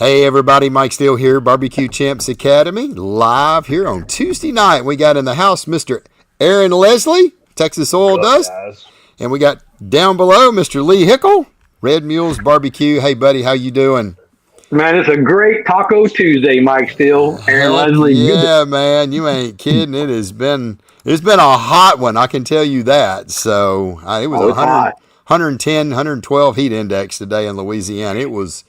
Hey everybody, Mike Steele here, Barbecue Champs Academy, live here on Tuesday night. We got in the house Mr. Aaron Leslie, Texas Oil Dust, guys? and we got down below Mr. Lee Hickle, Red Mules Barbecue. Hey buddy, how you doing? Man, it's a great Taco Tuesday, Mike Steele. Aaron Heck Leslie. yeah, man, you ain't kidding. It's been a hot one, I can tell you that. So it was 110, 112 heat index today in Louisiana. It was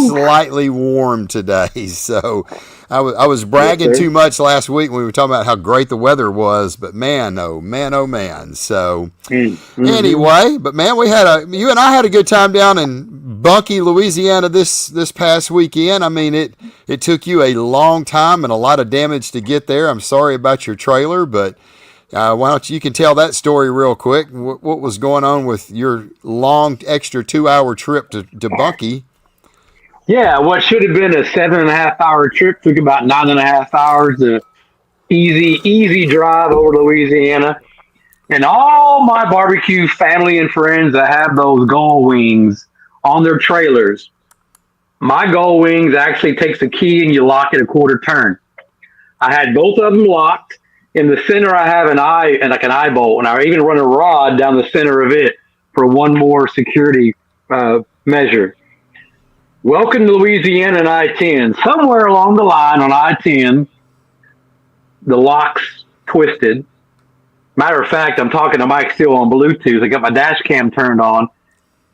slightly warm today. So I was bragging too much last week when we were talking about how great the weather was, but man, oh man, oh man. So anyway, but man, you and I had a good time down in Bunkie, Louisiana this past weekend. I mean, it took you a long time and a lot of damage to get there. I'm sorry about your trailer, but why don't you can tell that story real quick? What was going on with your long extra 2-hour trip to Bunkie? Yeah, what should have been a 7.5-hour trip took about 9.5 hours. Easy drive over Louisiana. And all my barbecue family and friends that have those gull wings on their trailers, my gull wings actually takes a key and you lock it a quarter turn. I had both of them locked. In the center, I have an eye bolt, and I even run a rod down the center of it for one more security measure. Welcome to Louisiana and I-10. Somewhere along the line on I-10, the locks twisted. Matter of fact, I'm talking to Mike Steele on Bluetooth. I got my dash cam turned on.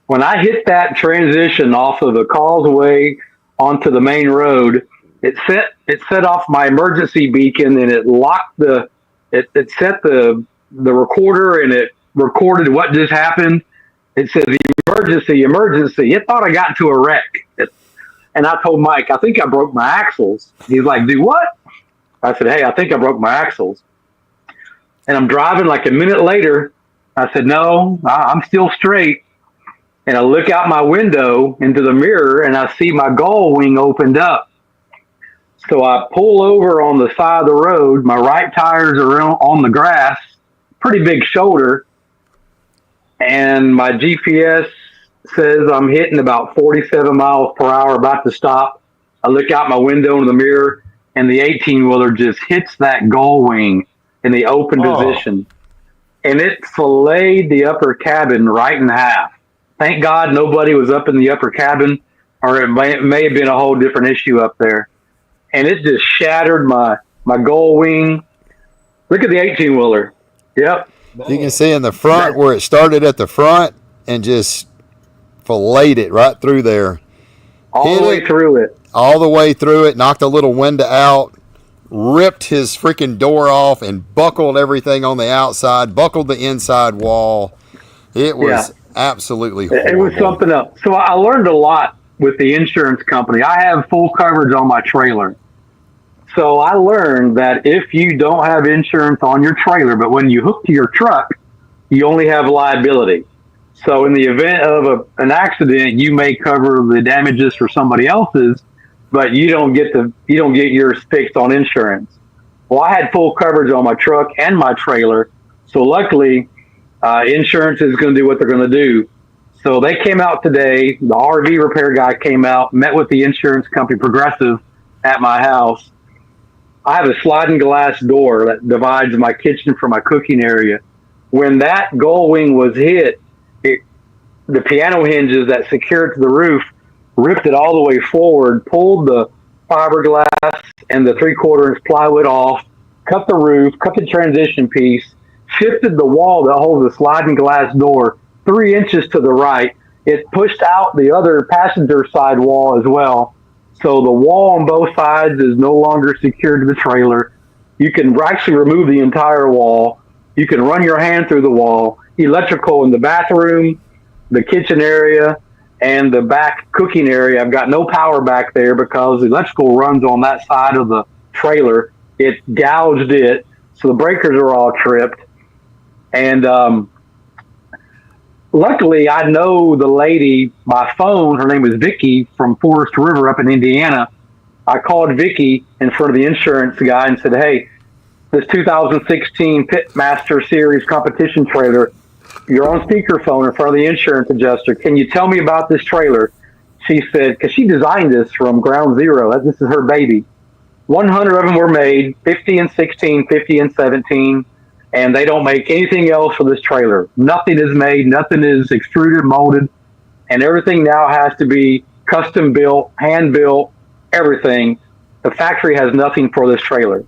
When I hit that transition off of the causeway onto the main road, it set off my emergency beacon, and it locked it set the recorder, and it recorded what just happened. It says emergency. It thought I got into a wreck. And I told Mike, I think I broke my axles. He's like, do what? I said, hey, I think I broke my axles. And I'm driving like a minute later. I said, no, I'm still straight. And I look out my window into the mirror, and I see my gull wing opened up. So I pull over on the side of the road. My right tires are on the grass, pretty big shoulder. And my GPS says I'm hitting about 47 miles per hour, about to stop. I look out my window in the mirror, and the 18-wheeler just hits that gull wing in the open position. And it filleted the upper cabin right in half. Thank God nobody was up in the upper cabin, or it may have been a whole different issue up there. And it just shattered my gull wing. Look at the 18-wheeler. Yep. You can see in the front where it started at the front and just filleted it right through there. All the way through it, knocked a little window out, ripped his freaking door off, and buckled everything on the outside, buckled the inside wall. It was absolutely horrible. It was something else. So I learned a lot with the insurance company. I have full coverage on my trailer. So I learned that if you don't have insurance on your trailer, but when you hook to your truck, you only have liability. So in the event of an accident, you may cover the damages for somebody else's, but you don't get yours fixed on insurance. Well, I had full coverage on my truck and my trailer. So luckily, insurance is going to do what they're going to do. So they came out today. The RV repair guy came out, met with the insurance company, Progressive, at my house. I have a sliding glass door that divides my kitchen from my cooking area. When that gull wing was hit, the piano hinges that secure it to the roof ripped it all the way forward, pulled the fiberglass and the 3/4-inch plywood off, cut the roof, cut the transition piece, shifted the wall that holds the sliding glass door 3 inches to the right. It pushed out the other passenger side wall as well. So the wall on both sides is no longer secured to the trailer. You can actually remove the entire wall. You can run your hand through the wall. Electrical in the bathroom, the kitchen area, and the back cooking area. I've got no power back there because the electrical runs on that side of the trailer. It gouged it, so the breakers are all tripped. And luckily, I know the lady by phone. Her name is Vicky from Forest River up in Indiana. I called Vicky in front of the insurance guy and said, hey, this 2016 Pitmaster Series competition trailer, you're on speakerphone in front of the insurance adjuster. Can you tell me about this trailer? she said, because she designed this from ground zero. This is her baby. 100 of them were made, 50 and 16, 50 and 17, and they don't make anything else for this trailer. Nothing is made, nothing is extruded, molded, and everything now has to be custom built, hand built, everything. The factory has nothing for this trailer.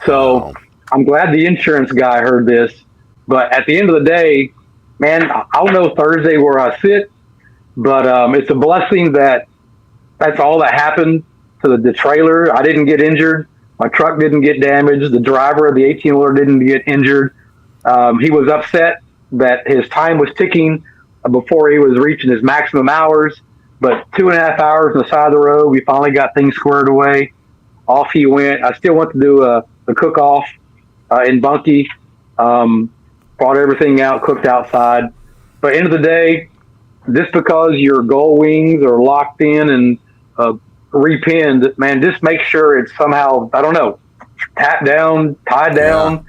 So I'm glad the insurance guy heard this. But at the end of the day, man, I'll know Thursday where I sit. But it's a blessing that that's all that happened to the trailer. I didn't get injured. My truck didn't get damaged. The driver of the 18-wheeler didn't get injured. He was upset that his time was ticking before he was reaching his maximum hours. But 2.5 hours on the side of the road, we finally got things squared away. Off he went. I still went to do the cook-off in Bunkie. Brought everything out, cooked outside. But end of the day, just because your gull wings are locked in and repinned, man, just make sure it's somehow, I don't know, tapped down, tied down. Yeah.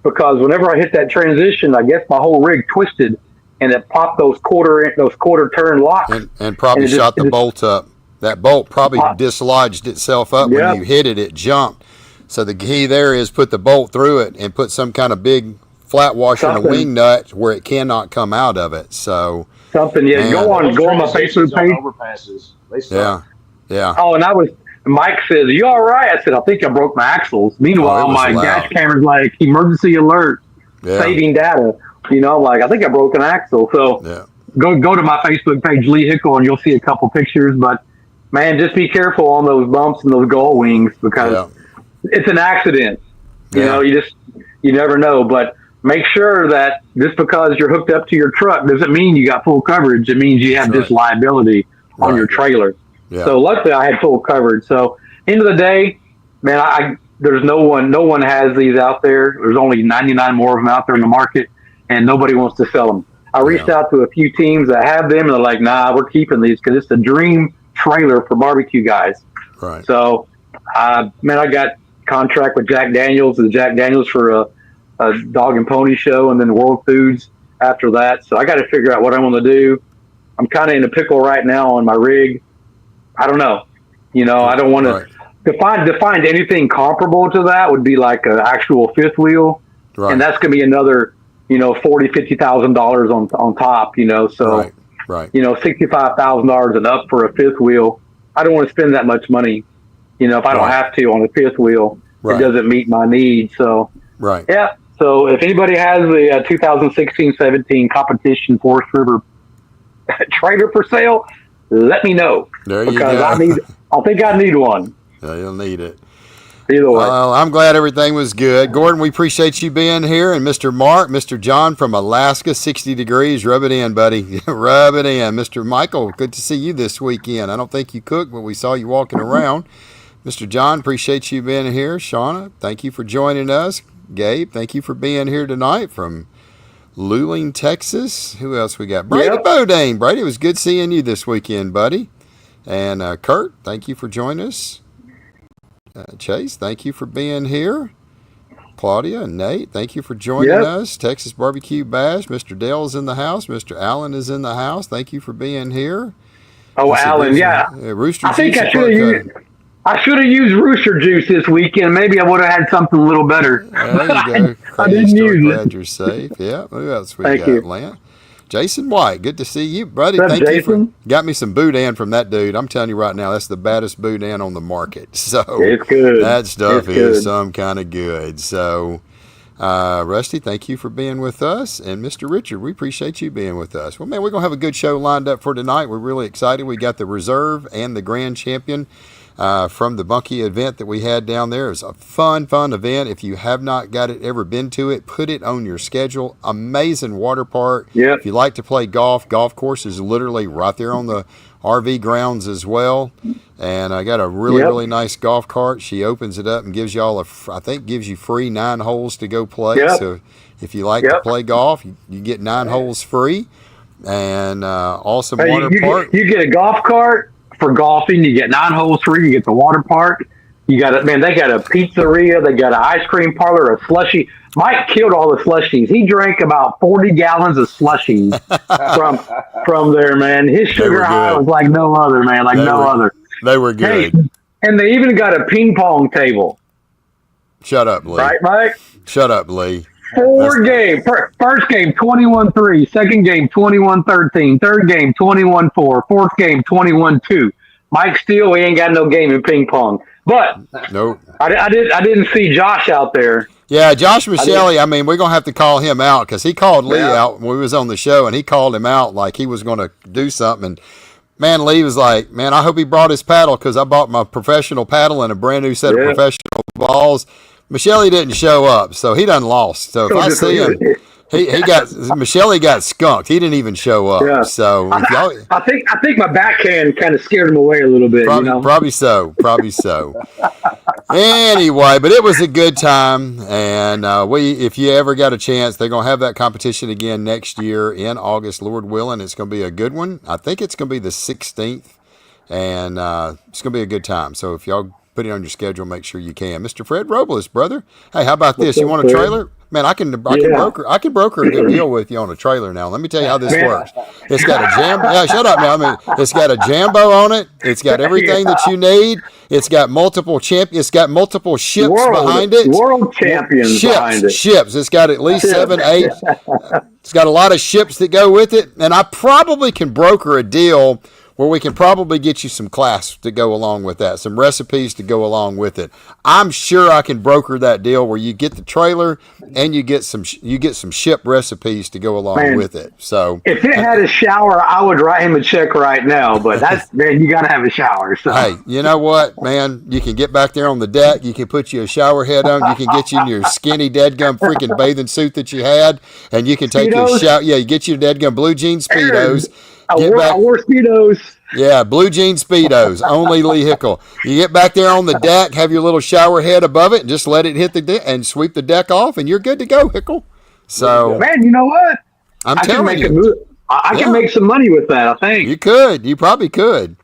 Because whenever I hit that transition, I guess my whole rig twisted and it popped those quarter turn locks. And probably shot the bolt up. That bolt probably dislodged itself up. Yep. When you hit it, it jumped. So the key there is put the bolt through it and put some kind of big flat washer and a wing nut where it cannot come out of it. So something, yeah. Man, go on my Facebook page. Overpasses. They suck. Yeah. Oh, and Mike says, "You all right?" I said, "I think I broke my axles." Meanwhile, my dash camera's like, "Emergency alert, saving data." I'm like, "I think I broke an axle." So go to my Facebook page, Lee Hickle, and you'll see a couple pictures. But man, just be careful on those bumps and those gull wings because it's an accident. You never know. But make sure that just because you're hooked up to your truck doesn't mean you got full coverage. It means you have this liability on your trailer. Yeah. So luckily I had full coverage. So end of the day, man, there's no one has these out there. There's only 99 more of them out there in the market, and nobody wants to sell them. I reached out to a few teams that have them, and they're like, "Nah, we're keeping these because it's the dream trailer for barbecue guys." Right. So, I got contract with Jack Daniels for a dog and pony show, and then World Foods after that. So I got to figure out what I want to do. I'm kind of in a pickle right now on my rig. I don't know. I don't want to find anything comparable to that would be like an actual fifth wheel. Right. And that's going to be another, $40,000-$50,000 on top, so, right. $65,000 and up for a fifth wheel. I don't want to spend that much money, if I don't have to on a fifth wheel. It doesn't meet my needs. So, yeah. So if anybody has the 2016-17 competition Forest River trailer for sale, let me know. There you because go. I think I need one. Yeah, you'll need it. Either way. Well, I'm glad everything was good. Gordon, we appreciate you being here. And Mr. Mark, Mr. John from Alaska, 60 degrees. Rub it in, buddy. Rub it in. Mr. Michael, good to see you this weekend. I don't think you cooked, but we saw you walking around. Mr. John, appreciate you being here. Shauna, thank you for joining us. Gabe, thank you for being here tonight from Luling, Texas. Who else we got? Brady Bodine. Brady, it was good seeing you this weekend, buddy. And Kurt, thank you for joining us. Chase, thank you for being here. Claudia and Nate, thank you for joining us. Texas Barbecue Bash. Mr. Dale's in the house. Mr. Allen is in the house. Thank you for being here. Oh, Allen, Rooster I think Juice I should have used Rooster Juice this weekend. Maybe I would have had something a little better. There you go. I didn't use it. Glad you're safe. Yeah. Who else we Thank got? you. Lance. Jason White, good to see you, buddy. What's up, Thank you Jason? got me some boudin from that dude. I'm telling you right now, that's the baddest boudin on the market. So it's good. That stuff is some kind of good. So Rusty, thank you for being with us. And Mr. Richard, we appreciate you being with us. Well, man, we're going to have a good show lined up for tonight. We're really excited. We got the reserve and the grand champion from the Bunkie event that we had down there. It was a fun event. If you have not ever been to it, put it on your schedule. Amazing water park. Yep. If you like to play golf course is literally right there on the RV grounds as well. And I got a really nice golf cart. She opens it up and gives y'all gives you free 9 holes to go play. Yep. So if you like to play golf, you get 9 holes free. And awesome water park. You get a golf cart for golfing. You get 9 holes free. You get the water park. You got man. They got a pizzeria. They got an ice cream parlor, a slushy. Mike killed all the slushies. He drank about 40 gallons of slushies from there, man. His sugar high was like no other, man. Like no other. They were good. Hey, and they even got a ping pong table. Shut up, Lee. Right, Mike? Shut up, Lee. First game, 21-3. Second game, 21-13. Third game, 21-4. Fourth game, 21-2. Mike Steele, he ain't got no game in ping pong. But nope. I didn't see Josh out there. Yeah, Josh Michelli, I mean, we're going to have to call him out because he called Lee out when we was on the show, and he called him out like he was going to do something. And, man, Lee was like, man, I hope he brought his paddle because I bought my professional paddle and a brand new set of professional balls. Michelli didn't show up, so he done lost. So if I see him, Michelli got skunked. He didn't even show up. Yeah. So I think my backhand kind of scared him away a little bit. Probably so. Anyway, but it was a good time, and if you ever got a chance, they're gonna have that competition again next year in August, Lord willing. It's gonna be a good one. I think it's gonna be the 16th, and it's gonna be a good time. So if y'all put it on your schedule, make sure you can. Mr. Fred Robles, brother. Hey, how about this? You want a trailer? Man, I can broker a good deal with you on a trailer now. Let me tell you how this works. It's got a shut up now. I mean, it's got a Jambo on it. It's got everything that you need. It's got multiple It's got multiple ships behind it. World champions behind it. Ships. It's got at least 7, 8. It's got a lot of ships that go with it, and I probably can broker a deal where we can probably get you some class to go along with that, some recipes to go along with it. I'm sure I can broker that deal where you get the trailer and you get some ship recipes to go along with it. So if it had a shower, I would write him a check right now. But man, you gotta have a shower. So. Hey, you know what, man? You can get back there on the deck. You can put you a shower head on. You can get you in your skinny deadgum freaking bathing suit that you had, and you can take your shower. Yeah, you get your deadgum blue jean Speedos. I wore Speedos. Yeah, blue jean Speedos, only Lee Hickle. You get back there on the deck, have your little shower head above it, and just let it hit the deck and sweep the deck off, and you're good to go, Hickle. So, man, you know what? I can make some money with that, I think. You could. You probably could.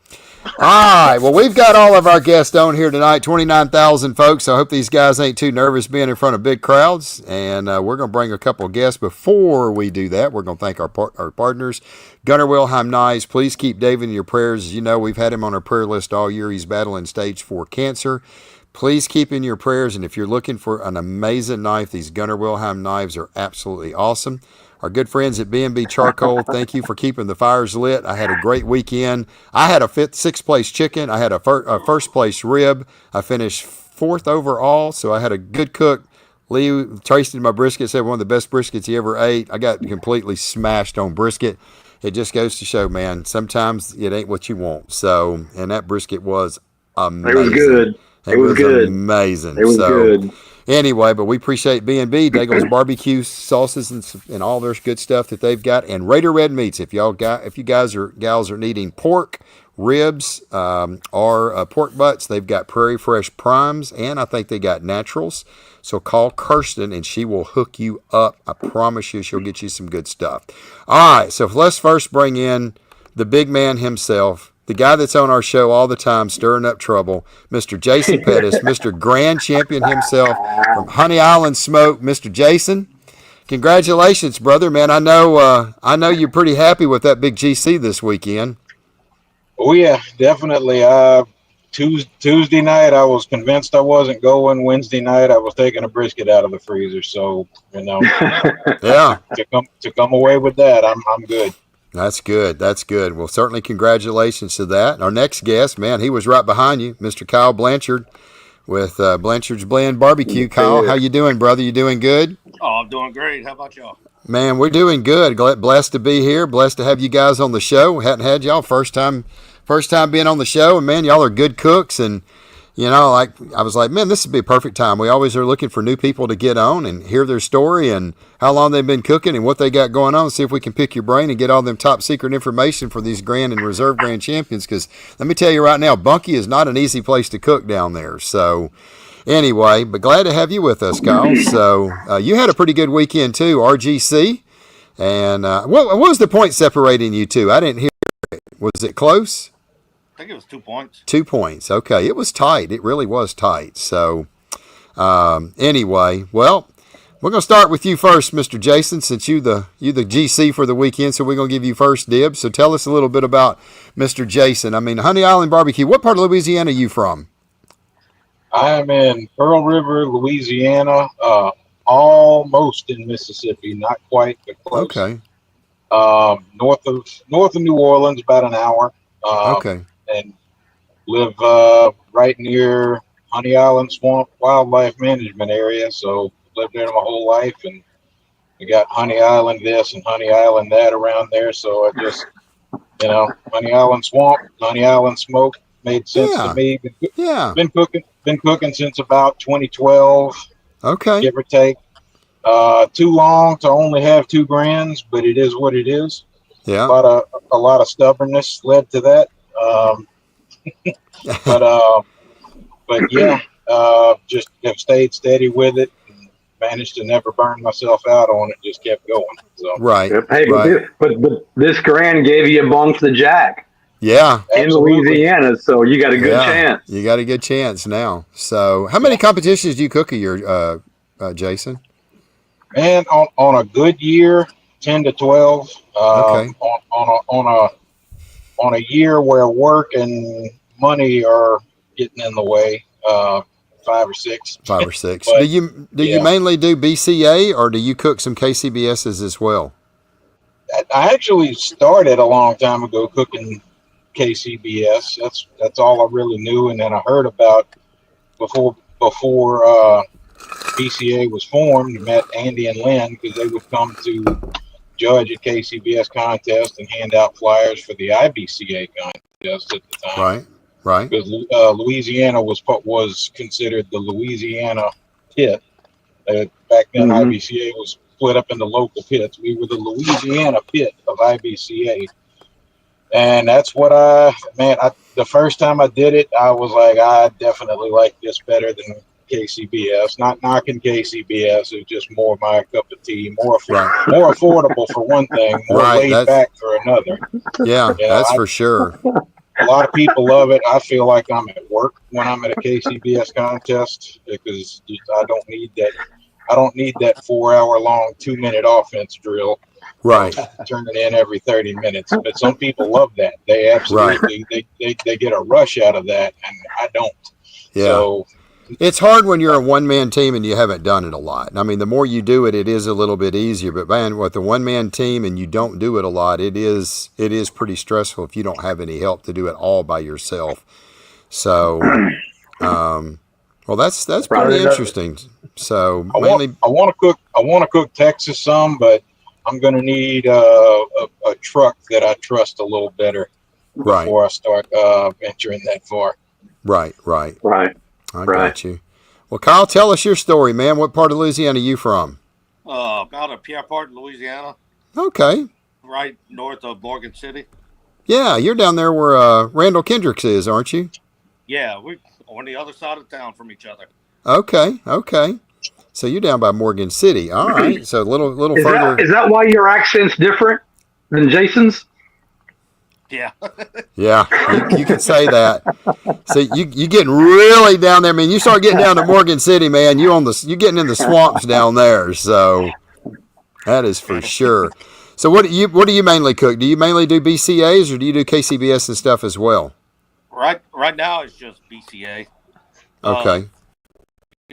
All right. Well, we've got all of our guests on here tonight, 29,000 folks. So I hope these guys ain't too nervous being in front of big crowds. And we're going to bring a couple of guests. Before we do that, we're going to thank our partners. Gunnar Wilhelm Knives, please keep David in your prayers. As you know, we've had him on our prayer list all year. He's battling stage 4 cancer. Please keep in your prayers. And if you're looking for an amazing knife, these Gunnar Wilhelm knives are absolutely awesome. Our good friends at B&B Charcoal, thank you for keeping the fires lit. I had a great weekend. I had a 6th place chicken. I had a first place rib. I finished 4th overall, so I had a good cook. Lee tasted my brisket, said one of the best briskets he ever ate. I got completely smashed on brisket. It just goes to show, man, sometimes it ain't what you want. So, and that brisket was amazing. It was good. It was good. Amazing. It was good. Anyway, but we appreciate B&B, Daigle's barbecue sauces and all their good stuff that they've got, and Raider Red Meats. If you guys or gals are needing pork, ribs, or pork butts, they've got Prairie Fresh Primes, and I think they got Naturals. So call Kirsten, and she will hook you up. I promise you, she'll get you some good stuff. All right, so let's first bring in the big man himself, the guy that's on our show all the time, stirring up trouble, Mr. Jason Pettis, Mr. Grand Champion himself from Honey Island Smoke. Mr. Jason, congratulations, brother, man. I know you're pretty happy with that big GC this weekend. Oh, yeah, definitely. Tuesday night, I was convinced I wasn't going. Wednesday night, I was taking a brisket out of the freezer. So, yeah, to come away with that, I'm good. That's good. That's good. Well, certainly congratulations to that. Our next guest, man, he was right behind you, Mr. Kyle Blanchard with Blanchard's Blend Barbecue. Kyle, how you doing, brother? You doing good? Oh, I'm doing great. How about y'all? Man, we're doing good. Blessed to be here. Blessed to have you guys on the show. Hadn't had y'all first time being on the show, and man, y'all are good cooks. And I was like, man, this would be a perfect time. We always are looking for new people to get on and hear their story and how long they've been cooking and what they got going on. See if we can pick your brain and get all them top secret information for these grand and reserve grand champions. Because let me tell you right now, Bunkie is not an easy place to cook down there. So anyway, but glad to have you with us, Kyle. So you had a pretty good weekend too, RGC. And what was the point separating you two? I didn't hear it. Was it close? think it was 2 points. 2 points. Okay, it was tight. It really was tight. So anyway, well, we're gonna start with you first, Mr. Jason, since you the GC for the weekend. So we're gonna give you first dibs. So tell us a little bit about Mr. Jason. I mean, Honey Island Barbecue. What part of Louisiana are you from? I'm in Pearl River, Louisiana, almost in Mississippi, not quite, but close. Okay. North of New Orleans, about an hour, Okay. and live right near Honey Island Swamp Wildlife Management Area. So lived there my whole life, and we got Honey Island this and Honey Island that around there. So I just, Honey Island Swamp, Honey Island Smoke made sense to Yeah. me. Yeah. Been cooking since about 2012, Okay. give or take. Too long to only have 2 grands, but it is what it is. Yeah. A lot of stubbornness led to that. But yeah, just have stayed steady with it. And managed to never burn myself out on it. Just kept going. So Right. Hey, Right. but this grand gave you a bump to the jack Yeah. in absolutely. Louisiana, so you got a good chance. You got a good chance now. So, how many competitions do you cook a year, Jason? And on a good year, 10 to 12. Okay. On a year where work and money are getting in the way, 5 or 6. 5 or 6. But Do you yeah, mainly do BCA or do you cook some KCBSs as well? I actually started a long time ago cooking KCBS. That's all I really knew, and then I heard about before BCA was formed. Met Andy and Lynn because they would come to judge at KCBS contest and hand out flyers for the IBCA contest at the time. Right. Right. Because Louisiana was considered the Louisiana pit. Back then, IBCA was split up into local pits. We were the Louisiana pit of IBCA, and that's what the first time I did it, I was like, I definitely like this better than KCBS. Not knocking KCBS, it's just more my cup of tea. More affordable for one thing, more laid back for another. Yeah, that's for sure. A lot of people love it. I feel like I'm at work when I'm at a KCBS contest because I don't need that. I don't need that 4-hour long 2-minute offense drill. Right. Turning in every 30 minutes. But some people love that. They absolutely they get a rush out of that, and I don't. Yeah. So it's hard when you're a one-man team and you haven't done it a lot. I mean, the more you do it, it is a little bit easier. But man, with a one-man team and you don't do it a lot, it is pretty stressful if you don't have any help to do it all by yourself. So, well, that's pretty interesting. So I want to cook Texas some, but I'm going to need a truck that I trust a little better before I start venturing that far. Right. I got you. Well, Kyle, tell us your story, man. What part of Louisiana are you from? Out of Pierreport, Louisiana. Okay. Right north of Morgan City. Yeah, you're down there where Randall Kendricks is, aren't you? Yeah, we're on the other side of town from each other. Okay. So you're down by Morgan City. All right. So a little further. Is that why your accent's different than Jason's? Yeah. Yeah, you could say that. So you getting really down there. I mean, you start getting down to Morgan City, man. You getting in the swamps down there. So that is for sure. So what do you mainly cook? Do you mainly do BCAs or do you do KCBS and stuff as well? Right now it's just BCA. Okay.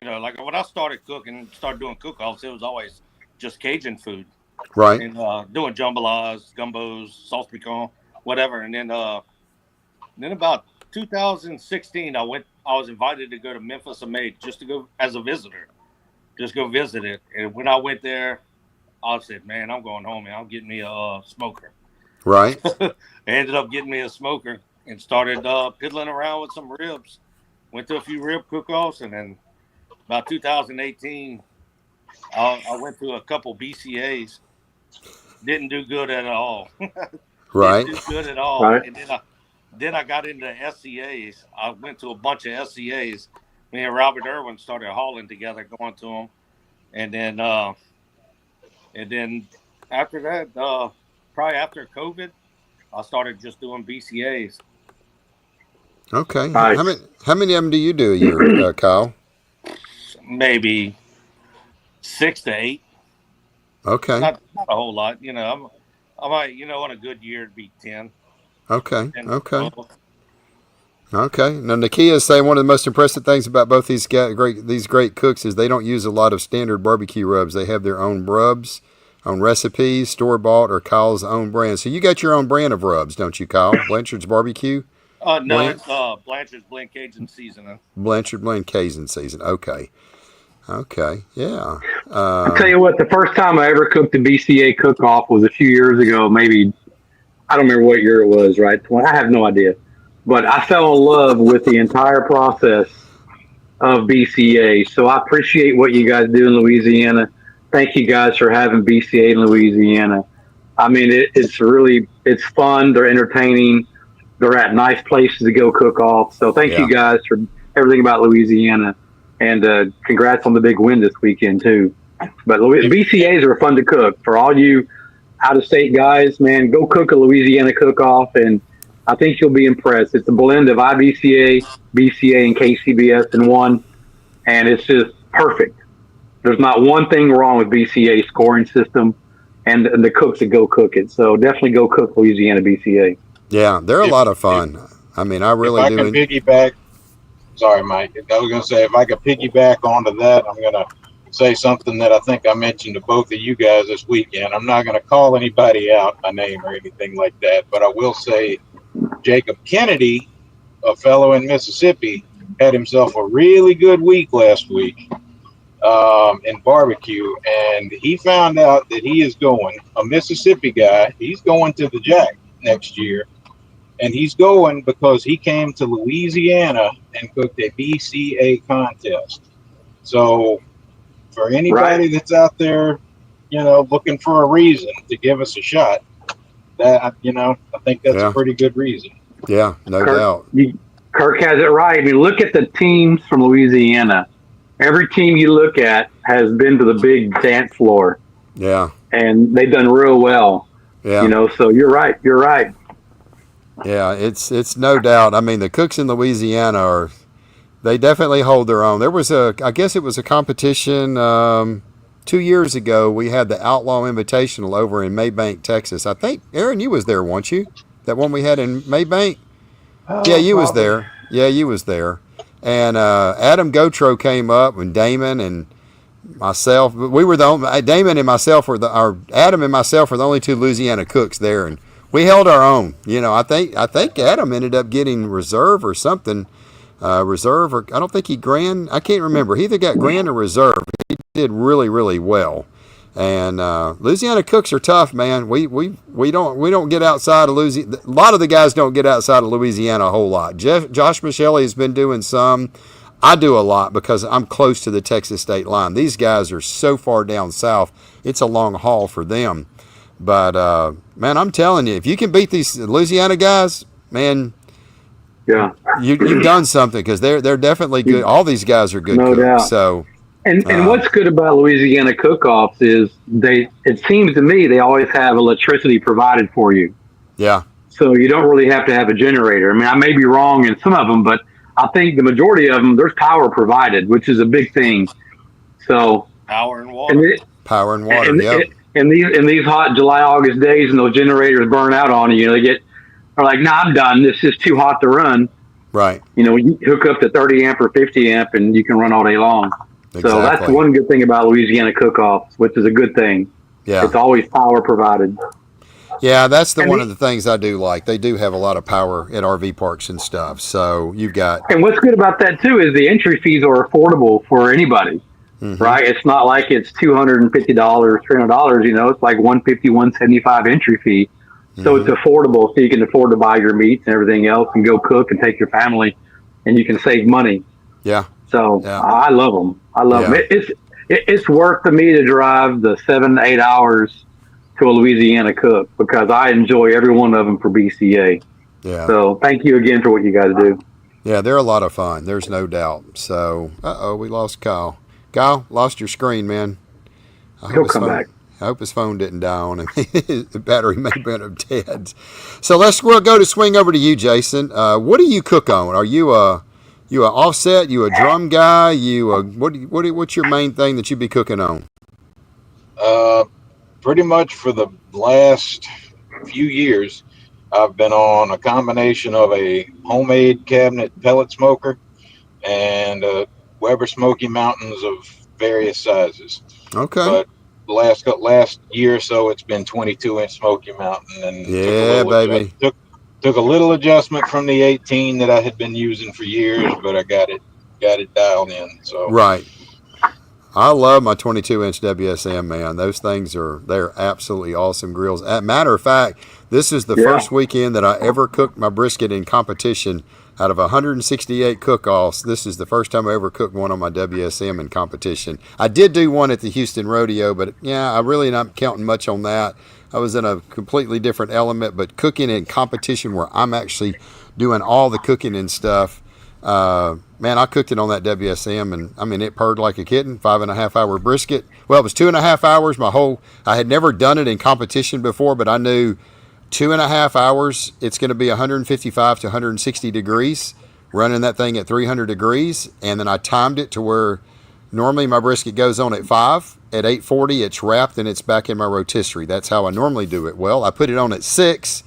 Like when I started doing cook-offs, it was always just Cajun food. Right. And doing jambalas, gumbos, sauce piquant, whatever. And then about 2016, I was invited to go to Memphis Maid just to go as a visitor, just go visit it. And when I went there, I said, man, I'm going home and I'll get me a smoker. Right. I ended up getting me a smoker and started piddling around with some ribs. Went to a few rib cook-offs, and then about 2018, I went to a couple BCAs. Didn't do good at all. Right. Didn't do good at all. Right. And then I got into SCAs. I went to a bunch of SCAs. Me and Robert Irwin started hauling together, going to them. And then after that, probably after COVID, I started just doing BCAs. Okay. Nice. How many of them do you do a year, Kyle? Maybe 6 to 8. Okay. Not a whole lot. I might, on a good year it'd be 10. Okay. 10 to Okay. 12. Okay. Now, Nakia is saying one of the most impressive things about both these great cooks is they don't use a lot of standard barbecue rubs. They have their own rubs, own recipes, store bought, or Kyle's own brand. So you got your own brand of rubs, don't you, Kyle? Blanchard's Barbecue No, brand. it's Blanchard's Blend Cajun Seasoning. Blanchard Blend Cajun season. Okay. Okay. Yeah. I'll tell you what, the first time I ever cooked a BCA cook-off was a few years ago, maybe, I don't remember what year it was, right? I have no idea. But I fell in love with the entire process of BCA. So I appreciate what you guys do in Louisiana. Thank you guys for having BCA in Louisiana. I mean, it's fun. They're entertaining. They're at nice places to go cook off. So thank Yeah. you guys for everything about Louisiana. And congrats on the big win this weekend, too. But BCAs are fun to cook. For all you out-of-state guys, man, go cook a Louisiana cook-off, and I think you'll be impressed. It's a blend of IBCA, BCA, and KCBS in one, and it's just perfect. There's not one thing wrong with BCA scoring system and the cooks that go cook it. So definitely go cook Louisiana BCA. Yeah, they're a lot of fun. I mean, I really do. If I can piggyback, sorry, Mike. I was going to say, if I could piggyback onto that, I'm going to say something that I think I mentioned to both of you guys this weekend. I'm not going to call anybody out by name or anything like that, but I will say Jacob Kennedy, a fellow in Mississippi, had himself a really good week last week in barbecue, and he found out that he is going, a Mississippi guy, he's going to the Jack next year. And he's going because he came to Louisiana and cooked a BCA contest. So for anybody that's out there, looking for a reason to give us a shot, that, I think that's a pretty good reason. Yeah, no doubt. Kirk has it right. I mean, look at the teams from Louisiana. Every team you look at has been to the big dance floor. Yeah. And they've done real well. Yeah. So you're right. You're right. Yeah, it's no doubt. I mean, the cooks in Louisiana they definitely hold their own. There was I guess it was a competition 2 years ago. We had the Outlaw Invitational over in Maybank, Texas. I think, Aaron, you was there, weren't you? That one we had in Maybank? Yeah, you was there. Yeah, you was there. And Adam Gotro came up and Damon and myself. We were the only, Damon and myself were Adam and myself were the only two Louisiana cooks there, and we held our own. I think Adam ended up getting reserve or something. Reserve, or I don't think he grand. I can't remember. He either got grand or reserve. He did really, really well. And Louisiana cooks are tough, man. We don't get outside of Louisiana. A lot of the guys don't get outside of Louisiana a whole lot. Josh Michele has been doing some. I do a lot because I'm close to the Texas state line. These guys are so far down south. It's a long haul for them. But man, I'm telling you, if you can beat these Louisiana guys, man, yeah, you've done something, because they're definitely good. All these guys are good no cooks. Doubt. So, and what's good about Louisiana cook-offs is it seems to me they always have electricity provided for you. Yeah. So you don't really have to have a generator. I mean, I may be wrong in some of them, but I think the majority of them, there's power provided, which is a big thing. So power and water. Power and water. Yep. In these hot July, August days, and those generators burn out on you, they're like, "Nah, I'm done. This is too hot to run." Right. You hook up to 30 amp or 50 amp, and you can run all day long. Exactly. So that's one good thing about Louisiana cook-offs, which is a good thing. Yeah. It's always power provided. Yeah, that's one of the things I do like. They do have a lot of power at RV parks and stuff. So you've got. And what's good about that too is the entry fees are affordable for anybody, right? It's not like it's $250, $300. It's like $150, $175 entry fee. So it's affordable, so you can afford to buy your meats and everything else, and go cook and take your family, and you can save money. Yeah. So I love them. I love them. It's worth to me to drive the 7 to 8 hours to a Louisiana cook, because I enjoy every one of them for BCA. Yeah. So thank you again for what you guys do. Yeah, they're a lot of fun. There's no doubt. So, we lost Kyle. Kyle, lost your screen, man. He'll come back. I hope his phone didn't die on him. The battery may have been dead. So we'll go to swing over to you, Jason. What do you cook on? Are you a offset? You a drum guy? What's your main thing that you be cooking on? Pretty much for the last few years, I've been on a combination of a homemade cabinet pellet smoker and Weber Smoky Mountains of various sizes. Okay. But last year or so, it's been 22-inch Smoky Mountain, and took a little adjustment from the 18 that I had been using for years, but I got it dialed in. So right. I love my 22-inch WSM, man. Those things they're absolutely awesome grills. As a matter of fact, this is the first weekend that I ever cooked my brisket in competition. Out of 168 cook-offs, this is the first time I ever cooked one on my WSM in competition. I did do one at the Houston Rodeo, but I really not counting much on that. I was in a completely different element, but cooking in competition where I'm actually doing all the cooking and stuff, man, I cooked it on that WSM, and I mean, it purred like a kitten. 5.5 hour brisket. Well, it was 2.5 hours. I had never done it in competition before, but I knew 2.5 hours, it's going to be 155 to 160 degrees, running that thing at 300 degrees. And then I timed it to where normally my brisket goes on at 5. At 8:40, it's wrapped and it's back in my rotisserie. That's how I normally do it. Well, I put it on at 6.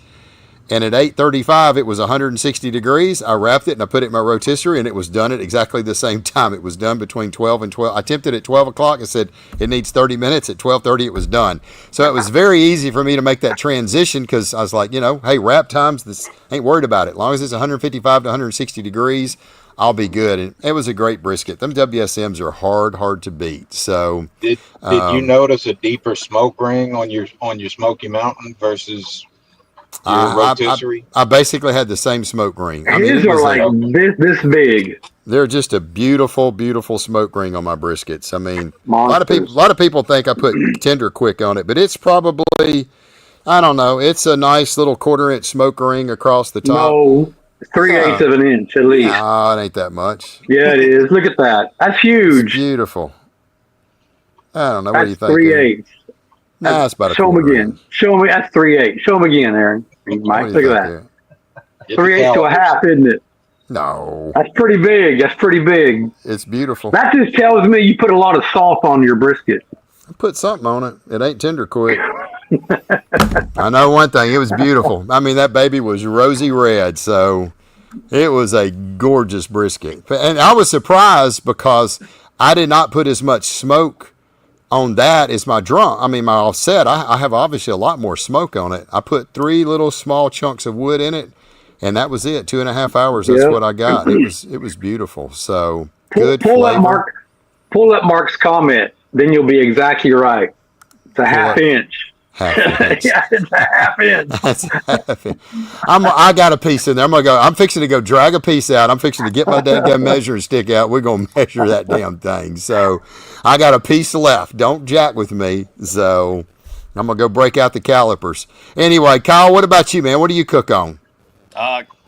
And at 8:35, it was 160 degrees. I wrapped it and I put it in my rotisserie, and it was done at exactly the same time. It was done between 12 and 12. I tempted at 12 o'clock and said it needs 30 minutes. At 12:30, it was done. So it was very easy for me to make that transition because I was like, hey, wrap times, this ain't worried about it. As long as it's 155 to 160 degrees, I'll be good. And it was a great brisket. Them WSMs are hard to beat. So did you notice a deeper smoke ring on your Smoky Mountain versus your rotisserie? I basically had the same smoke ring. His are like this big. They're just a beautiful, beautiful smoke ring on my briskets. I mean, Monsters. a lot of people think I put Tender Quick on it, but it's probably, I don't know, it's a nice little 1/4-inch smoke ring across the top. No, 3/8 of an inch at least. No, it ain't that much. Yeah, it is. Look at that. That's huge. It's beautiful. I don't know. What do you think? 3/8. Nah, that's about a Show quarter. them again. Show me. That's 3/8. Show them again, Aaron. Mike, look at that. 3/8 to a half, isn't it? No. That's pretty big. It's beautiful. That just tells me you put a lot of salt on your brisket. I put something on it. It ain't Tender Quick. I know one thing. It was beautiful. I mean, that baby was rosy red, so it was a gorgeous brisket. And I was surprised because I did not put as much smoke on that is my drum. I mean, my offset. I have obviously a lot more smoke on it. I put 3 little small chunks of wood in it, and that was it. 2.5 hours. That's what I got. It was beautiful. So good flavor. Pull up Mark's comment. Then you'll be exactly right. It's a half inch. Half inch. Yeah, it's a half inch. That's half inch. I got a piece in there. I'm fixing to go drag a piece out. I'm fixing to get my dadgum measuring stick out. We're gonna measure that damn thing. So I got a piece left. Don't jack with me. So I'm gonna go break out the calipers. Anyway, Kyle, what about you, man? What do you cook on?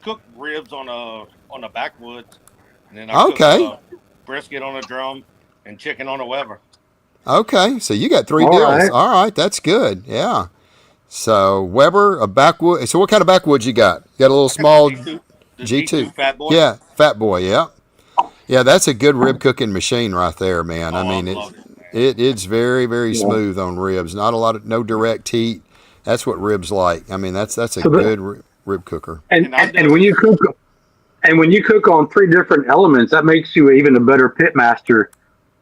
Cook ribs on a backwoods, and then I cook brisket on a drum and chicken on a Weber. Okay, so you got 3 deals. Right. All right, that's good. Yeah. So Weber, a backwood. So what kind of backwoods you got? You got a little small G2 Fat Boy. Yeah, Fat Boy. Yeah. Yeah, that's a good rib cooking machine right there, man. Oh, I mean, it's very, very smooth on ribs. Not a lot of no direct heat. That's what ribs like. I mean, that's a good rib cooker. And when you cook on 3 different elements, that makes you even a better pit master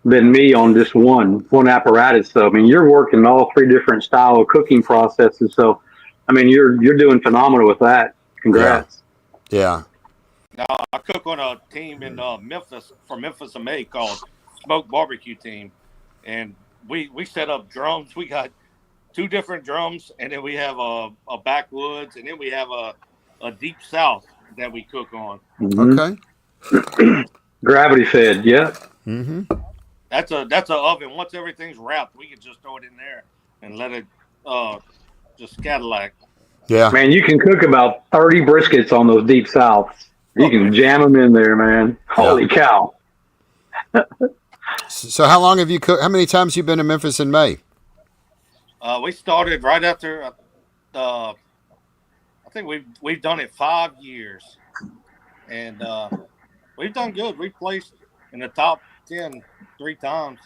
than me on just one apparatus. So I mean, you're working all 3 different style of cooking processes. So I mean, you're doing phenomenal with that. Congrats. Yeah. Now I cook on a team in Memphis and May called Smoke Barbecue Team, and we set up drums. We got 2 different drums, and then we have a backwoods, and then we have a deep south that we cook on. Mm-hmm. Okay. Gravity fed. Yeah. Mm-hmm. That's a oven. Once everything's wrapped, we can just throw it in there and let it just Cadillac. Yeah. Man, you can cook about 30 briskets on those deep souths. You can jam them in there, man. Holy cow. So how long have you cooked? How many times you been to Memphis in May? We started right after. I think we've done it 5 years, and we've done good. We placed in the top 10 3 times.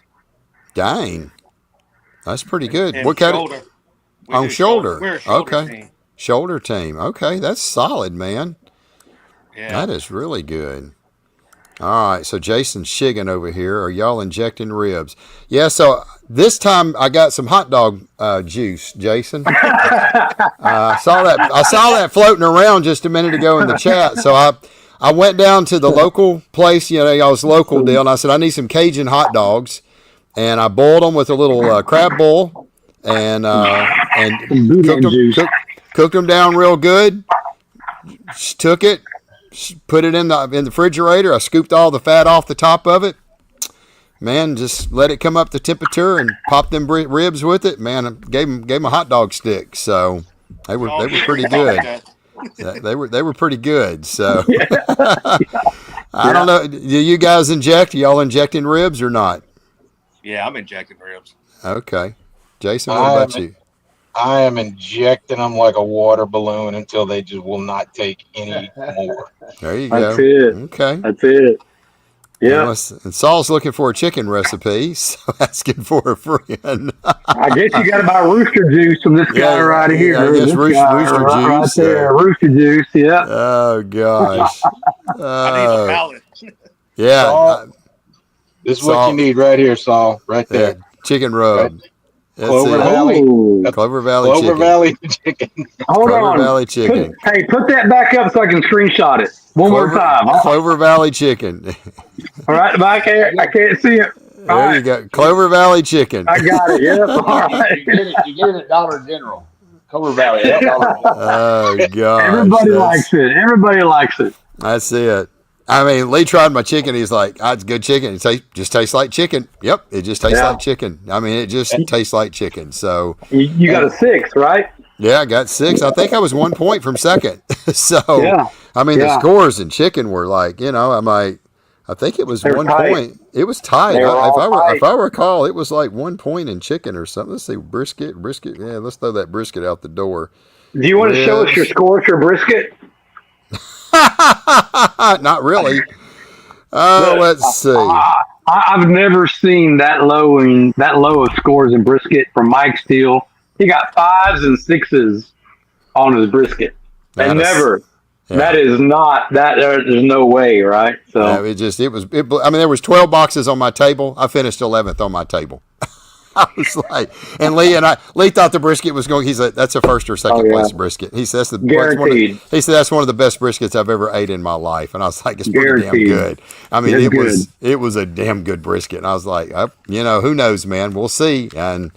Dang, that's pretty good. And What kind of shoulder, we on do shoulder. shoulder? We're a shoulder Okay, team. shoulder team. Okay, that's solid, man. Yeah. That is really good. All right, so Jason Shiggin over here. Are y'all injecting ribs? Yeah. So this time I got some hot dog juice, Jason. I saw that floating around just a minute ago in the chat. So I went down to the local place, y'all's local deal, and I said I need some Cajun hot dogs, and I boiled them with a little crab boil, and cooked them down real good. Took it, put it in the refrigerator. I scooped all the fat off the top of it. Man, just let it come up to temperature and pop them ribs with it. Man, I gave them a hot dog stick. So they were pretty good. They were pretty good. So I don't know. Do you guys inject? Y'all injecting ribs or not? Yeah, I'm injecting ribs. Okay, Jason, what about you? I am injecting them like a water balloon until they just will not take any more. There you go. That's it. Okay. That's it. Yeah. And Saul's looking for a chicken recipe, so asking for a friend. I guess you got to buy rooster juice from this guy right here. I guess rooster juice. Right there, rooster juice. Yeah. Oh gosh. I need a pallet. Yeah. Saul, this is what you need right here, Saul. Right there. Yeah, chicken rub. Right. Clover Valley. Clover Valley Clover chicken. Valley chicken. Hold Clover on. Valley chicken. Put that back up so I can screenshot it one more time. Clover Valley chicken. All right, back here. I can't see it. There you go. Clover Valley chicken. I got it. Yep. All right. You get it at Dollar General. Clover Valley. Oh gosh. Everybody likes it. Everybody likes it. That's it. I mean, Lee tried my chicken. He's like, "It's good chicken." It just tastes like chicken. Yep, it just tastes like chicken. I mean, it just tastes like chicken. So you got a 6, right? Yeah, I got 6. I think I was 1 point from second. So I mean, the scores in chicken were like, I'm like, I think it was 1 point. It was tied. If I recall, it was like 1 point in chicken or something. Let's see, brisket. Yeah, let's throw that brisket out the door. Do you want to show us your scores for brisket? Not really. Let's see. I've never seen that low of scores in brisket from Mike Steele. He got 5s and 6s on his brisket. And never. Yeah. That is not that. There's no way, right? So I mean, there was 12 boxes on my table. I finished 11th on my table. I was like, and Lee thought the brisket was going. He said that's a first or second place brisket. He says guaranteed. He said that's one of the best briskets I've ever ate in my life. And I was like, it's pretty damn good. I mean, it was a damn good brisket. And I was like, who knows, man? We'll see. And